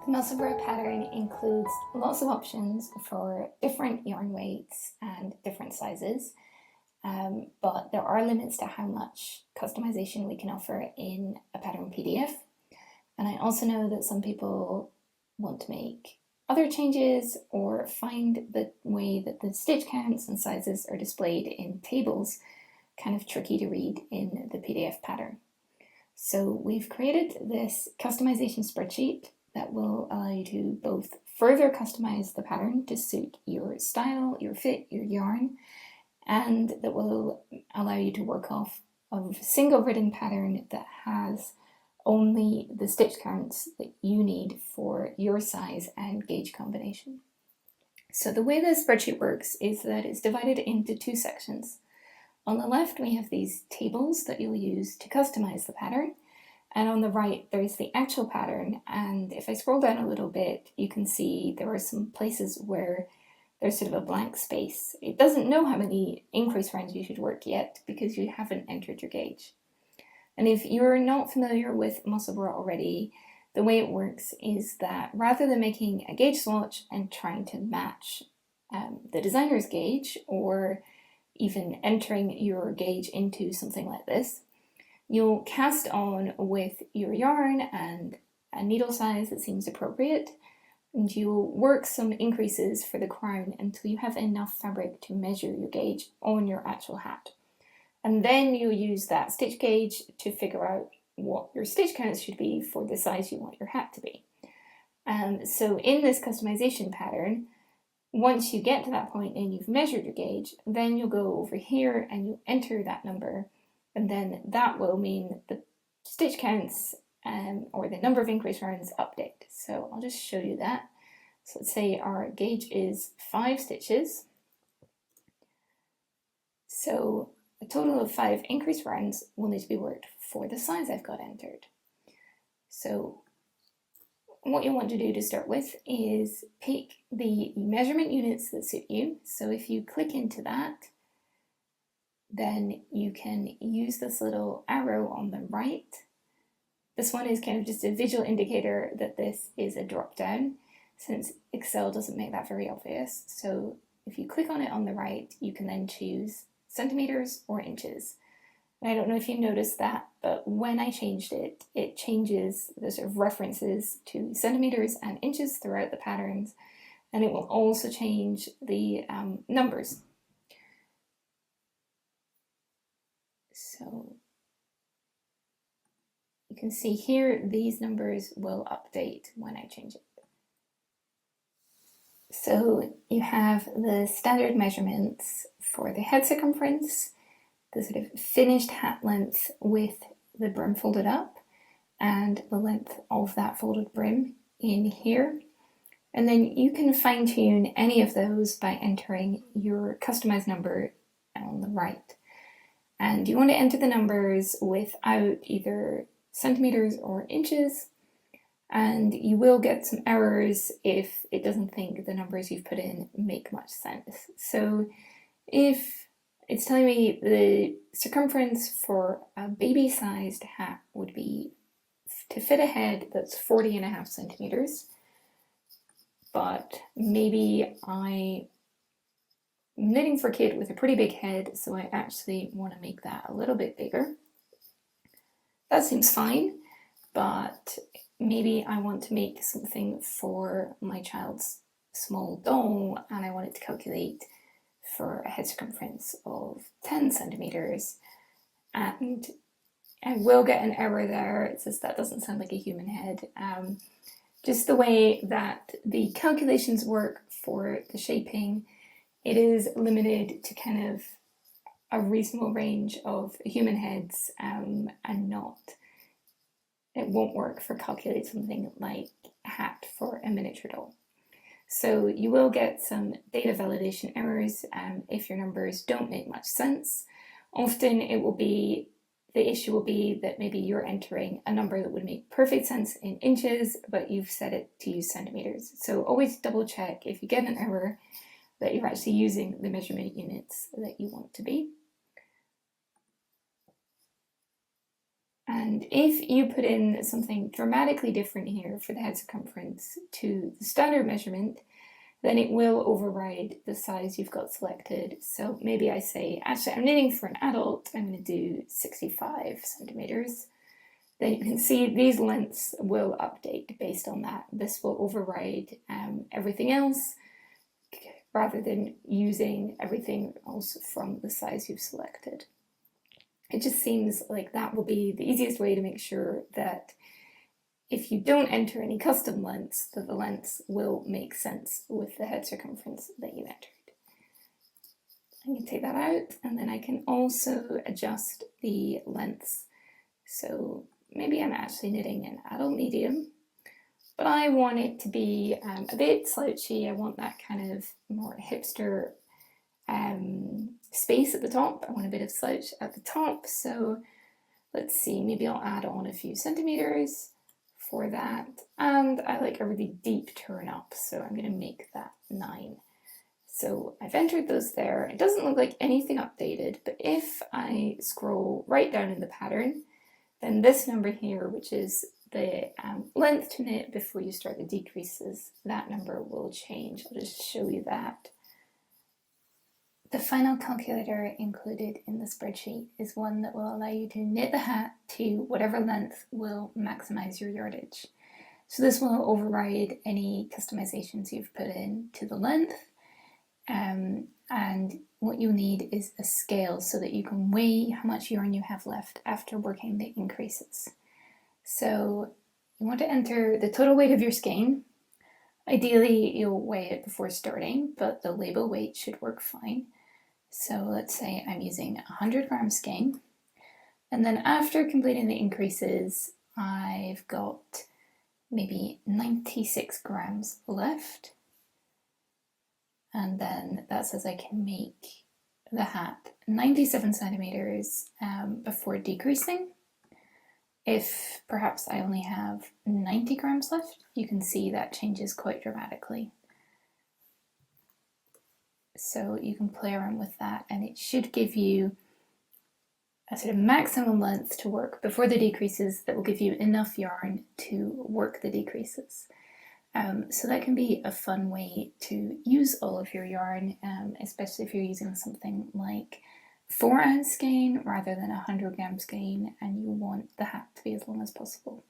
The Musselburgh pattern includes lots of options for different yarn weights and different sizes, but there are limits to how much customization we can offer in a pattern PDF. And I also know that some people want to make other changes or find the way that the stitch counts and sizes are displayed in tables kind of tricky to read in the PDF pattern. So we've created this customization spreadsheet that will allow you to both further customize the pattern to suit your style, your fit, your yarn, and that will allow you to work off of a single written pattern that has only the stitch counts that you need for your size and gauge combination. So the way this spreadsheet works is that it's divided into two sections. On the left, we have these tables that you'll use to customize the pattern. And on the right, there's the actual pattern. And if I scroll down a little bit, you can see there are some places where there's sort of a blank space. It doesn't know how many increase rounds you should work yet because you haven't entered your gauge. And if you're not familiar with Musselburgh already, the way it works is that rather than making a gauge swatch and trying to match the designer's gauge, or even entering your gauge into something like this, you'll cast on with your yarn and a needle size that seems appropriate, and you'll work some increases for the crown until you have enough fabric to measure your gauge on your actual hat. And then you'll use that stitch gauge to figure out what your stitch counts should be for the size you want your hat to be. So in this customization pattern, once you get to that point and you've measured your gauge, then you'll go over here and you'll enter that number, and then that will mean the stitch counts or the number of increase rounds update. So I'll just show you that. So let's say our gauge is 5 stitches. So a total of 5 increase rounds will need to be worked for the size I've got entered. So what you want to do to start with is pick the measurement units that suit you. So if you click into that, then you can use this little arrow on the right. This one is kind of just a visual indicator that this is a drop down, since Excel doesn't make that very obvious. So if you click on it on the right, you can then choose centimeters or inches. And I don't know if you noticed that, but when I changed it, it changes the sort of references to centimeters and inches throughout the patterns, and it will also change the numbers. So you can see here, these numbers will update when I change it. So you have the standard measurements for the head circumference, the sort of finished hat length with the brim folded up, and the length of that folded brim in here. And then you can fine tune any of those by entering your customized number on the right. And you want to enter the numbers without either centimeters or inches, and you will get some errors if it doesn't think the numbers you've put in make much sense. So if it's telling me the circumference for a baby-sized hat would be to fit a head that's 40.5 centimeters, but maybe I'm knitting for a kid with a pretty big head, so I actually want to make that a little bit bigger. That seems fine, but maybe I want to make something for my child's small doll and I want it to calculate for a head circumference of 10 centimeters, and I will get an error there. It says that doesn't sound like a human head. Just the way that the calculations work for the shaping, it is limited to kind of a reasonable range of human heads, and it won't work for calculating something like a hat for a miniature doll. So you will get some data validation errors if your numbers don't make much sense. Often the issue will be that maybe you're entering a number that would make perfect sense in inches, but you've set it to use centimeters. So always double check if you get an error that you're actually using the measurement units that you want to be. And if you put in something dramatically different here for the head circumference to the standard measurement, then it will override the size you've got selected. So maybe I say, actually I'm knitting for an adult, I'm going to do 65 centimeters. Then you can see these lengths will update based on that. This will override everything else rather than using everything else from the size you've selected. It just seems like that will be the easiest way to make sure that if you don't enter any custom lengths, that the lengths will make sense with the head circumference that you entered. I can take that out, and then I can also adjust the lengths. So maybe I'm actually knitting an adult medium, but I want it to be a bit slouchy. I want that kind of more hipster space at the top. I want a bit of slouch at the top. So let's see, maybe I'll add on a few centimeters for that. And I like a really deep turn up, so I'm going to make that 9. So I've entered those there. It doesn't look like anything updated, but if I scroll right down in the pattern, then this number here, which is the length to knit before you start the decreases, that number will change. I'll just show you that. The final calculator included in the spreadsheet is one that will allow you to knit the hat to whatever length will maximize your yardage. So this will override any customizations you've put in to the length, and what you'll need is a scale so that you can weigh how much yarn you have left after working the increases. So you want to enter the total weight of your skein. Ideally you'll weigh it before starting, but the label weight should work fine. So let's say I'm using 100 gram skein, and then after completing the increases I've got maybe 96 grams left, and then that says I can make the hat 97 centimeters before decreasing. If perhaps I only have 90 grams left, you can see that changes quite dramatically. So you can play around with that, and it should give you a sort of maximum length to work before the decreases that will give you enough yarn to work the decreases. So that can be a fun way to use all of your yarn, especially if you're using something like 4 ounce skein rather than 100 gram skein and you want the hat to be as long as possible.